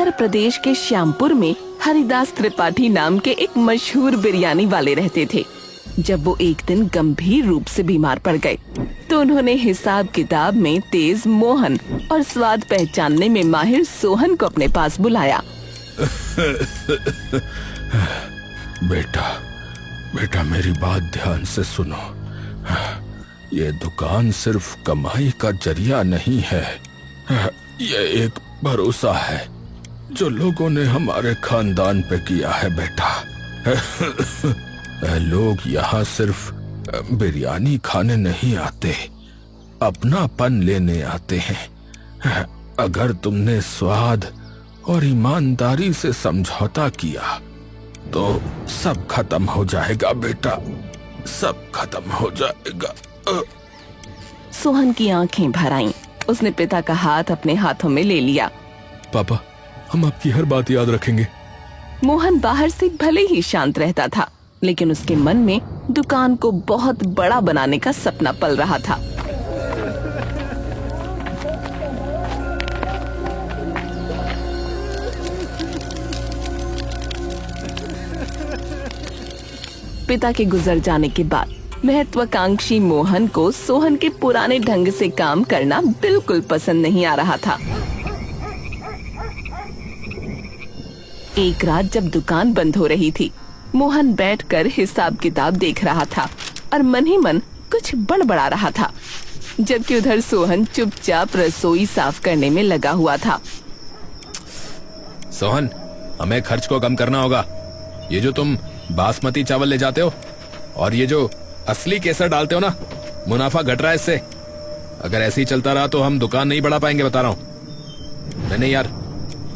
उत्तर प्रदेश के श्यामपुर में हरिदास त्रिपाठी नाम के एक मशहूर बिरयानी वाले रहते थे। जब वो एक दिन गंभीर रूप से बीमार पड़ गए तो उन्होंने हिसाब किताब में तेज मोहन और स्वाद पहचानने में माहिर सोहन को अपने पास बुलाया। बेटा मेरी बात ध्यान से सुनो। ये दुकान सिर्फ कमाई का जरिया नहीं है, ये एक भरोसा है जो लोगों ने हमारे खानदान पे किया है बेटा। लोग यहाँ सिर्फ बिरयानी खाने नहीं आते, अपनापन लेने आते हैं। अगर तुमने स्वाद और ईमानदारी से समझौता किया तो सब खत्म हो जाएगा बेटा, सब खत्म हो जाएगा। सोहन की आंखें भर आईं। उसने पिता का हाथ अपने हाथों में ले लिया। पापा, हम आपकी हर बात याद रखेंगे। मोहन बाहर से भले ही शांत रहता था, लेकिन उसके मन में दुकान को बहुत बड़ा बनाने का सपना पल रहा था। पिता के गुजर जाने के बाद महत्वाकांक्षी मोहन को सोहन के पुराने ढंग से काम करना बिल्कुल पसंद नहीं आ रहा था। एक रात जब दुकान बंद हो रही थी, मोहन बैठकर हिसाब किताब देख रहा था और मन ही मन कुछ बड़बड़ा रहा था, जबकि उधर सोहन चुपचाप रसोई साफ करने में लगा हुआ था। सोहन, हमें खर्च को कम करना होगा। ये जो तुम बासमती चावल ले जाते हो और ये जो असली केसर डालते हो ना, मुनाफा घट रहा है इससे। अगर ऐसे ही चलता रहा तो हम दुकान नहीं बढ़ा पाएंगे, बता रहा हूँ। नहीं यार,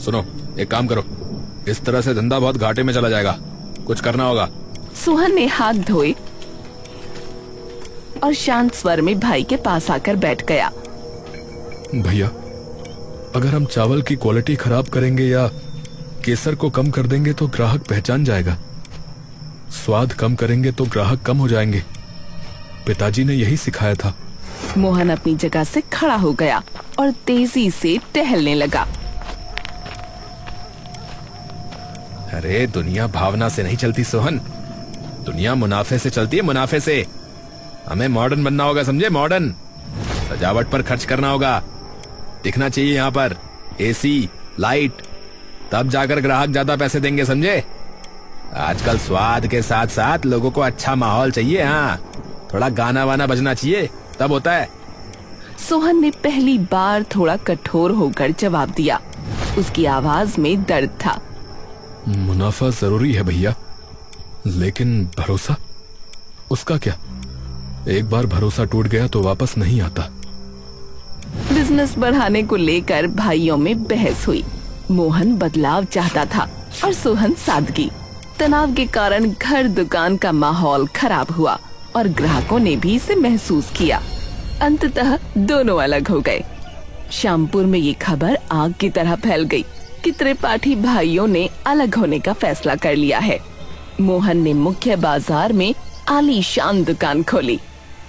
सुनो, एक काम करो, इस तरह से धंधा बहुत घाटे में चला जाएगा, कुछ करना होगा। सोहन ने हाथ धोए और शांत स्वर में भाई के पास आकर बैठ गया। भैया, अगर हम चावल की क्वालिटी खराब करेंगे या केसर को कम कर देंगे तो ग्राहक पहचान जाएगा, स्वाद कम करेंगे तो ग्राहक कम हो जाएंगे। पिताजी ने यही सिखाया था। मोहन अपनी जगह से खड़ा हो गया और तेजी से टहलने लगा। अरे दुनिया भावना से नहीं चलती सोहन, दुनिया मुनाफे से चलती है, मुनाफे से। हमें मॉडर्न बनना होगा, समझे? मॉडर्न। सजावट पर खर्च करना होगा, दिखना चाहिए यहाँ पर एसी, लाइट, तब जाकर ग्राहक ज्यादा पैसे देंगे, समझे? आजकल स्वाद के साथ साथ लोगों को अच्छा माहौल चाहिए। हाँ, थोड़ा गाना वाना बजना चाहिए, तब होता है। सोहन ने पहली बार थोड़ा कठोर होकर जवाब दिया। उसकी आवाज में दर्द था। मुनाफा जरूरी है भैया, लेकिन भरोसा, उसका क्या? एक बार भरोसा टूट गया तो वापस नहीं आता। बिजनेस बढ़ाने को लेकर भाइयों में बहस हुई। मोहन बदलाव चाहता था और सोहन सादगी। तनाव के कारण घर दुकान का माहौल खराब हुआ और ग्राहकों ने भी इसे महसूस किया। अंततः दोनों अलग हो गए। श्यामपुर में ये खबर आग की तरह फैल गई कि त्रिपाठी भाइयों ने अलग होने का फैसला कर लिया है। मोहन ने मुख्य बाजार में आलीशान दुकान खोली,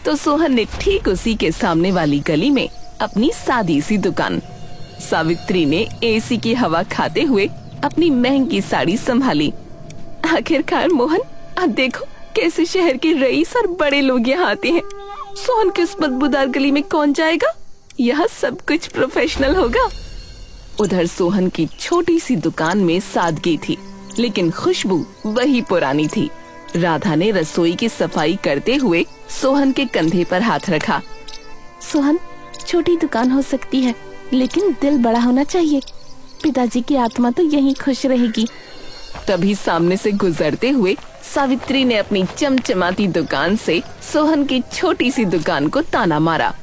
तो सोहन ने ठीक उसी के सामने वाली गली में अपनी सादी सी दुकान। सावित्री ने एसी की हवा खाते हुए अपनी महंगी साड़ी संभाली। आखिरकार मोहन, अब देखो कैसे शहर के रईस और बड़े लोग यहाँ आते हैं। सोहन की उस बदबूदार गली में कौन जाएगा? यहाँ सब कुछ प्रोफेशनल होगा। उधर सोहन की छोटी सी दुकान में सादगी थी, लेकिन खुशबू वही पुरानी थी। राधा ने रसोई की सफाई करते हुए सोहन के कंधे पर हाथ रखा। सोहन, छोटी दुकान हो सकती है, लेकिन दिल बड़ा होना चाहिए। पिताजी की आत्मा तो यहीं खुश रहेगी। तभी सामने से गुजरते हुए सावित्री ने अपनी चमचमाती दुकान से सोहन की छोटी सी दुकान को ताना मारा।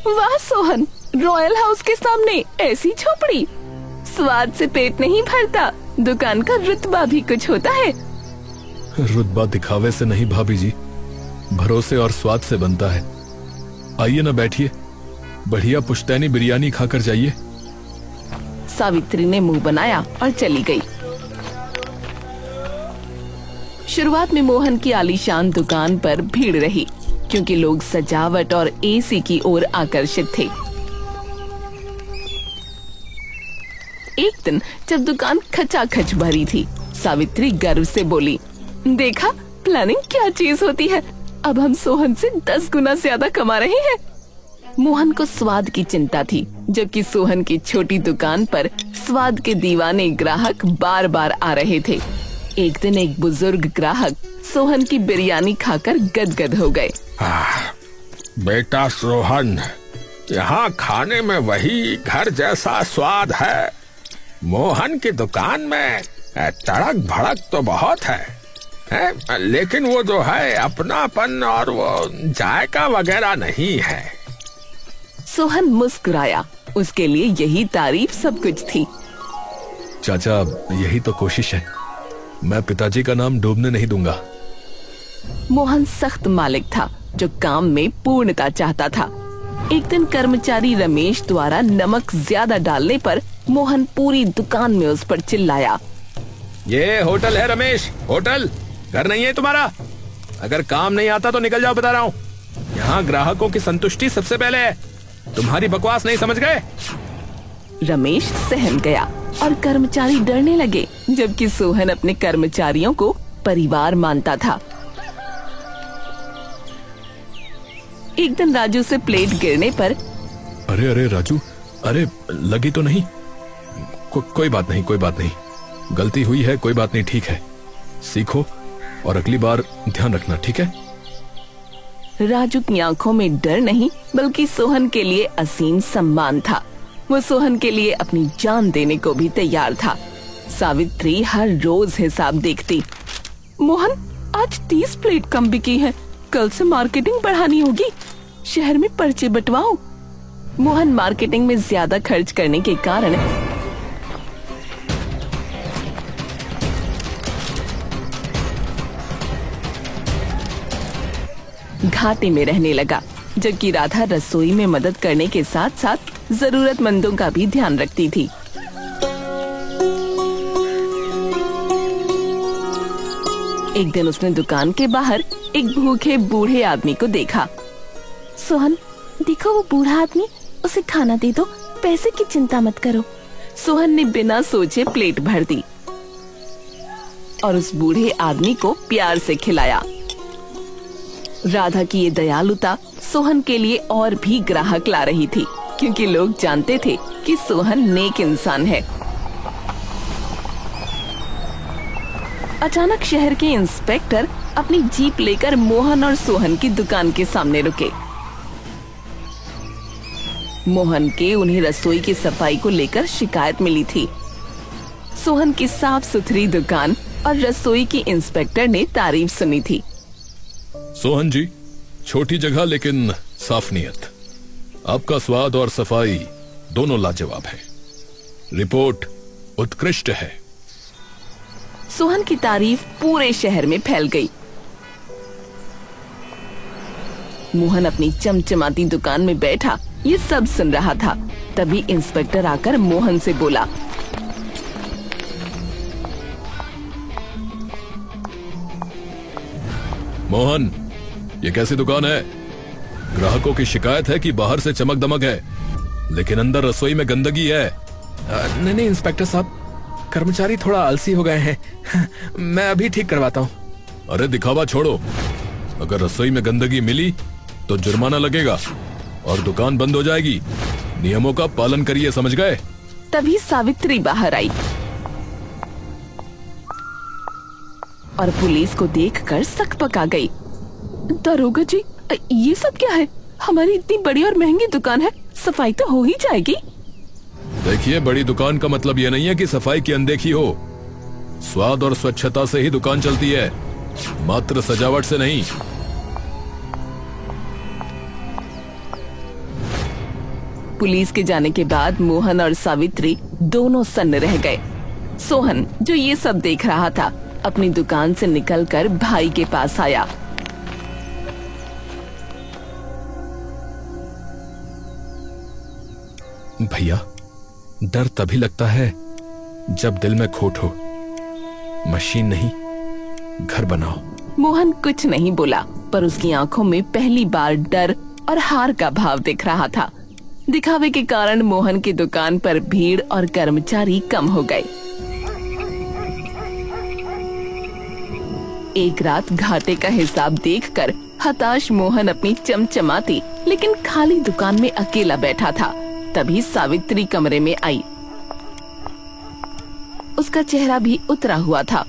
वाह सोहन, रॉयल हाउस के सामने ऐसी झोपड़ी। स्वाद से पेट नहीं भरता, दुकान का रुतबा भी कुछ होता है। रुतबा दिखावे से नहीं भाभी जी, भरोसे और स्वाद से बनता है। आइए ना, बैठिए, बढ़िया पुश्तैनी बिरयानी खाकर जाइए। सावित्री ने मुंह बनाया और चली गई। शुरुआत में मोहन की आलीशान दुकान पर भीड़ रही, क्योंकि लोग सजावट और एसी की ओर आकर्षित थे। एक दिन जब दुकान खचाखच भरी थी, सावित्री गर्व से बोली, देखा प्लानिंग क्या चीज होती है, अब हम सोहन से 10 गुना ज्यादा कमा रहे हैं। मोहन को स्वाद की चिंता थी, जबकि सोहन की छोटी दुकान पर स्वाद के दीवाने ग्राहक बार बार आ रहे थे। एक दिन एक बुजुर्ग ग्राहक सोहन की बिरयानी खाकर गदगद हो गए। बेटा सोहन, यहाँ खाने में वही घर जैसा स्वाद है। मोहन की दुकान में तड़क भड़क तो बहुत है, लेकिन वो जो है अपनापन और वो जायका वगैरह नहीं है। सोहन मुस्कुराया, उसके लिए यही तारीफ सब कुछ थी। चाचा, यही तो कोशिश है, मैं पिताजी का नाम डूबने नहीं दूंगा। मोहन सख्त मालिक था जो काम में पूर्णता चाहता था। एक दिन कर्मचारी रमेश द्वारा नमक ज्यादा डालने पर मोहन पूरी दुकान में उस पर चिल्लाया, ये होटल है रमेश, होटल घर नहीं है तुम्हारा। अगर काम नहीं आता तो निकल जाओ, बता रहा हूँ। यहाँ ग्राहकों की संतुष्टि सबसे पहले है, तुम्हारी बकवास नहीं समझ गए। रमेश सहम गया और कर्मचारी डरने लगे, जबकि सोहन अपने कर्मचारियों को परिवार मानता था। एक दिन राजू से प्लेट गिरने पर, अरे अरे राजू, अरे लगी तो नहीं? कोई बात नहीं, कोई बात नहीं, गलती हुई है, कोई बात नहीं, ठीक है, सीखो और अगली बार ध्यान रखना, ठीक है? राजू की आंखों में डर नहीं बल्कि सोहन के लिए असीम सम्मान था। वो सोहन के लिए अपनी जान देने को भी तैयार था। सावित्री हर रोज हिसाब देखती। मोहन, आज 30 प्लेट कम बिकी है, कल से मार्केटिंग बढ़ानी होगी, शहर में पर्चे बंटवाओ। मोहन मार्केटिंग में ज्यादा खर्च करने के कारण घाटे में रहने लगा, जबकि राधा रसोई में मदद करने के साथ साथ जरूरतमंदों का भी ध्यान रखती थी। एक दिन उसने दुकान के बाहर एक भूखे बूढ़े आदमी को देखा। सोहन, देखो वो बूढ़ा आदमी, उसे खाना दे दो, पैसे की चिंता मत करो। सोहन ने बिना सोचे प्लेट भर दी और उस बूढ़े आदमी को प्यार से खिलाया। राधा की ये दयालुता सोहन के लिए और भी ग्राहक ला रही थी, क्योंकि लोग जानते थे कि सोहन नेक इंसान है। अचानक शहर के इंस्पेक्टर अपनी जीप लेकर मोहन और सोहन की दुकान के सामने रुके। मोहन के उन्हें रसोई की सफाई को लेकर शिकायत मिली थी। सोहन की साफ सुथरी दुकान और रसोई की इंस्पेक्टर ने तारीफ सुनी थी। सोहन जी, छोटी जगह लेकिन साफ नीयत, आपका स्वाद और सफाई दोनों लाजवाब है, रिपोर्ट उत्कृष्ट है। सोहन की तारीफ पूरे शहर में फैल गई। मोहन अपनी चमचमाती दुकान में बैठा ये सब सुन रहा था। तभी इंस्पेक्टर आकर मोहन से बोला, मोहन, ये कैसी दुकान है? ग्राहकों की शिकायत है कि बाहर से चमक दमक है, लेकिन अंदर रसोई में गंदगी है। नहीं इंस्पेक्टर साहब, कर्मचारी थोड़ा आलसी हो गए हैं, मैं अभी ठीक करवाता हूँ। अरे दिखावा छोड़ो, अगर रसोई में गंदगी मिली तो जुर्माना लगेगा और दुकान बंद हो जाएगी। नियमों का पालन करिए, समझ गए? तभी सावित्री बाहर आई और पुलिस को देखकर सकपका गई। दरोगा जी, ये सब क्या है? हमारी इतनी बड़ी और महंगी दुकान है, सफाई तो हो ही जाएगी। देखिए, बड़ी दुकान का मतलब ये नहीं है कि सफाई की अनदेखी हो। स्वाद और स्वच्छता से ही दुकान चलती है, मात्र सजावट से नहीं। पुलिस के जाने के बाद मोहन और सावित्री दोनों सन्न रह गए। सोहन, जो ये सब देख रहा था, अपनी दुकान से निकलकर भाई के पास आया। भैया, डर तभी लगता है जब दिल में खोट हो। मशीन नहीं, घर बनाओ। मोहन कुछ नहीं बोला, पर उसकी आंखों में पहली बार डर और हार का भाव दिख रहा था। दिखावे के कारण मोहन की दुकान पर भीड़ और कर्मचारी कम हो गए। एक रात घाटे का हिसाब देखकर हताश मोहन अपनी चमचमाती लेकिन खाली दुकान में अकेला बैठा था। तभी सावित्री कमरे में आई। उसका चेहरा भी उतरा हुआ था।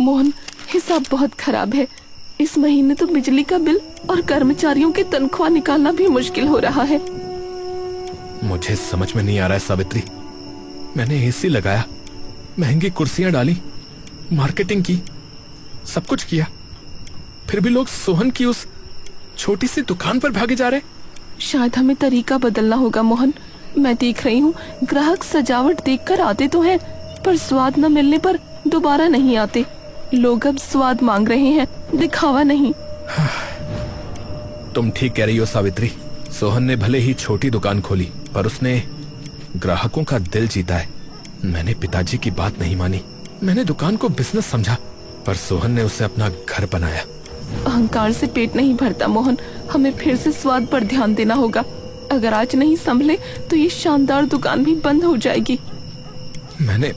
मोहन, हिसाब बहुत खराब है। इस महीने तो बिजली का बिल और कर्मचारियों की तनख्वाह निकालना भी मुश्किल हो रहा है। मुझे समझ में नहीं आ रहा है सावित्री। मैंने एसी लगाया, महंगी कुर्सियां डाली, मार्केटिंग की, सब कुछ किया, फिर भी लोग सोहन की उस छोटी सी दुकान पर भागे जा रहे। शायद हमें तरीका बदलना होगा मोहन। मैं देख रही हूँ ग्राहक सजावट देखकर आते तो हैं, पर स्वाद न मिलने पर दोबारा नहीं आते। लोग अब स्वाद मांग रहे हैं, दिखावा नहीं। तुम ठीक कह रही हो सावित्री। सोहन ने भले ही छोटी दुकान खोली, पर उसने ग्राहकों का दिल जीता है। मैंने पिताजी की बात नहीं मानी। मैंने दुकान को बिजनेस समझा, पर सोहन ने उसे अपना घर बनाया। अहंकार से पेट नहीं भरता मोहन। हमें फिर से स्वाद पर ध्यान देना होगा। अगर आज नहीं संभले तो ये शानदार दुकान भी बंद हो जाएगी। मैंने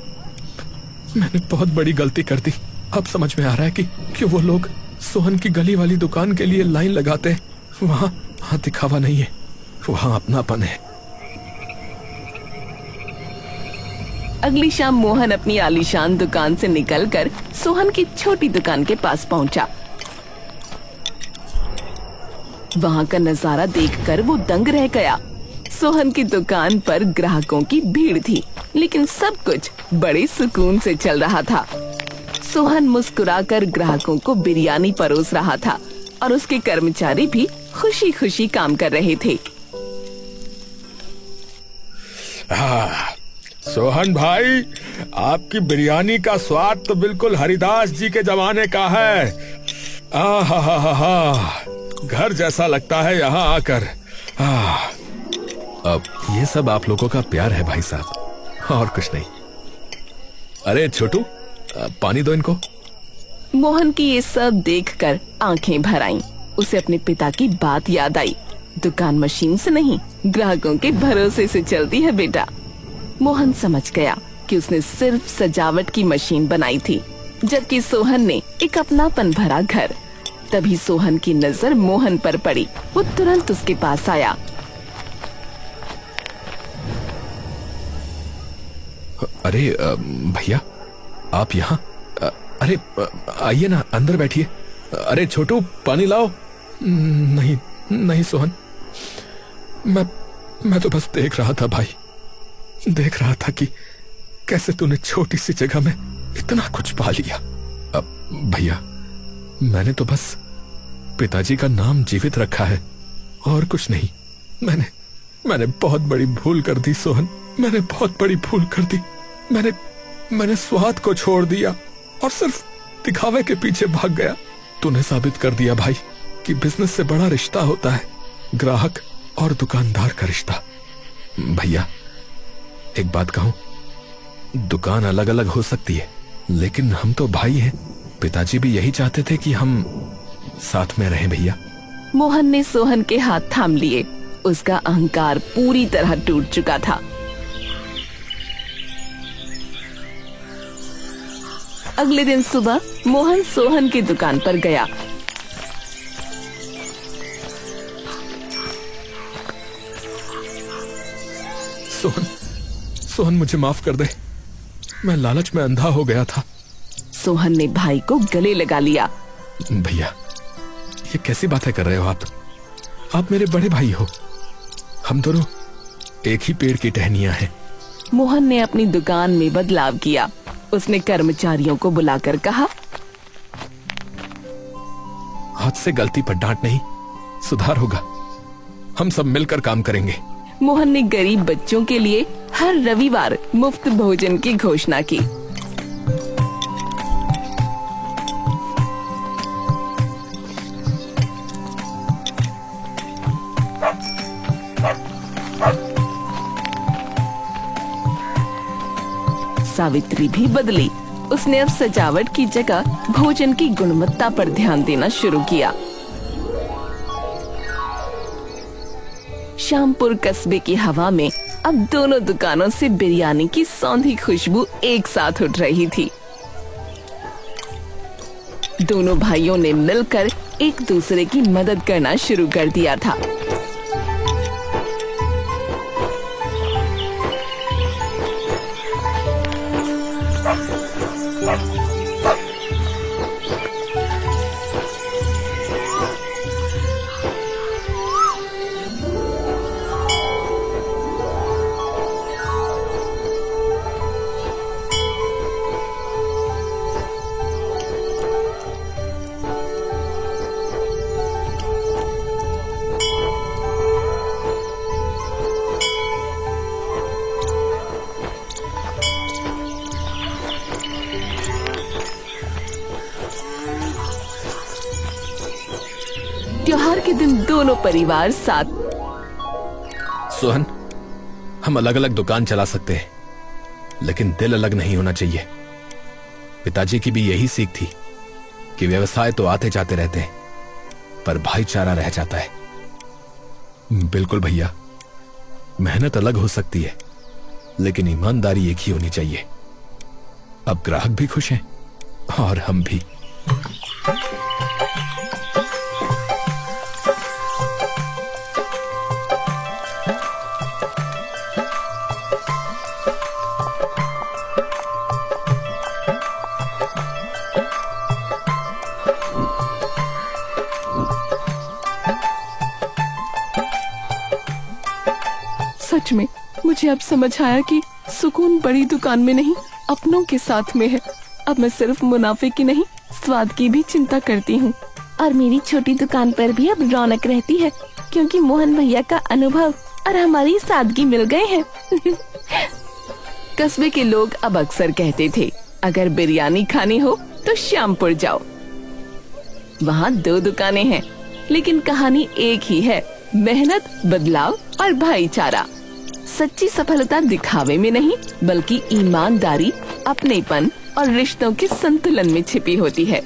बहुत बड़ी गलती कर दी। अब समझ में आ रहा है कि वो लोग सोहन की गली वाली दुकान के लिए लाइन लगाते हैं। वहाँ दिखावा नहीं है, वहाँ अपनापन है। अगली शाम मोहन अपनी आलीशान दुकान से निकलकर सोहन की छोटी दुकान के पास पहुंचा। वहाँ का नजारा देखकर वो दंग रह गया। सोहन की दुकान पर ग्राहकों की भीड़ थी, लेकिन सब कुछ बड़े सुकून से चल रहा था। सोहन मुस्कुराकर ग्राहकों को बिरयानी परोस रहा था और उसके कर्मचारी भी खुशी खुशी काम कर रहे थे। सोहन भाई, आपकी बिरयानी का स्वाद तो बिल्कुल हरिदास जी के जमाने का है। घर जैसा लगता है यहाँ आकर। अब ये सब आप लोगों का प्यार है भाई साहब, और कुछ नहीं। अरे छोटू, पानी दो इनको। मोहन की ये सब देखकर आंखें भर आईं। उसे अपने पिता की बात याद आई। दुकान मशीन से नहीं, ग्राहकों के भरोसे से चलती है बेटा। मोहन समझ गया कि उसने सिर्फ सजावट की मशीन बनाई थी, जबकि सोहन ने एक अपनापन भरा घर। तभी सोहन की नजर मोहन पर पड़ी। वो तुरंत उसके पास आया। अरे भैया, आप यहाँ? अरे आइए ना, अंदर बैठिए। अरे छोटू, पानी लाओ। नहीं सोहन, मैं तो बस देख रहा था भाई। देख रहा था कि कैसे तूने छोटी सी जगह में इतना कुछ पा लिया। अब भैया, मैंने तो बस पिताजी का नाम जीवित रखा है, और कुछ नहीं। मैंने बहुत बड़ी भूल कर दी सोहन। मैंने बहुत बड़ी भूल कर दी। मैंने स्वाद को छोड़ दिया और सिर्फ दिखावे के पीछे भाग गया। तूने साबित कर दिया भाई कि बिजनेस से बड़ा रिश्ता होता है ग्राहक और दुकानदार का रिश्ता। भैया, एक बात कहूं, दुकान अलग अलग हो सकती है, लेकिन हम तो भाई हैं। पिताजी भी यही चाहते थे कि हम साथ में रहें भैया। मोहन ने सोहन के हाथ थाम लिए। उसका अहंकार पूरी तरह टूट चुका था। अगले दिन सुबह मोहन सोहन की दुकान पर गया। सोहन, मुझे माफ कर दे। मैं लालच में अंधा हो गया था। सोहन ने भाई को गले लगा लिया। भैया, ये कैसी बातें कर रहे हो आप? आप मेरे बड़े भाई हो। हम दोनों एक ही पेड़ की टहनियां हैं। मोहन ने अपनी दुकान में बदलाव किया। उसने कर्मचारियों को बुलाकर कहा, आज से गलती पर डांट नहीं, सुधार होगा। हम सब मिलकर काम करेंगे। मोहन ने गरीब बच्चों के लिए हर रविवार मुफ्त भोजन की घोषणा की। सावित्री भी बदली। उसने अब सजावट की जगह भोजन की गुणवत्ता पर ध्यान देना शुरू किया। श्यामपुर कस्बे की हवा में अब दोनों दुकानों से बिरयानी की सौंधी खुशबू एक साथ उठ रही थी। दोनों भाइयों ने मिलकर एक दूसरे की मदद करना शुरू कर दिया था। त्योहार के दिन दोनों परिवार साथ। सोहन, हम अलग अलग दुकान चला सकते हैं, लेकिन दिल अलग नहीं होना चाहिए। पिताजी की भी यही सीख थी कि व्यवसाय तो आते जाते रहते हैं, पर भाईचारा रह जाता है। बिल्कुल भैया, मेहनत अलग हो सकती है, लेकिन ईमानदारी एक ही होनी चाहिए। अब ग्राहक भी खुश हैं और हम भी। सच में मुझे अब समझ आया कि सुकून बड़ी दुकान में नहीं, अपनों के साथ में है। अब मैं सिर्फ मुनाफे की नहीं, स्वाद की भी चिंता करती हूँ। और मेरी छोटी दुकान पर भी अब रौनक रहती है, क्योंकि मोहन भैया का अनुभव और हमारी सादगी मिल गए हैं। कस्बे के लोग अब अक्सर कहते थे, अगर बिरयानी खानी हो तो श्यामपुर जाओ। वहाँ 2 दुकानें हैं, लेकिन कहानी एक ही है, मेहनत, बदलाव और भाईचारा। सच्ची सफलता दिखावे में नहीं, बल्कि ईमानदारी, अपनेपन और रिश्तों के संतुलन में छिपी होती है।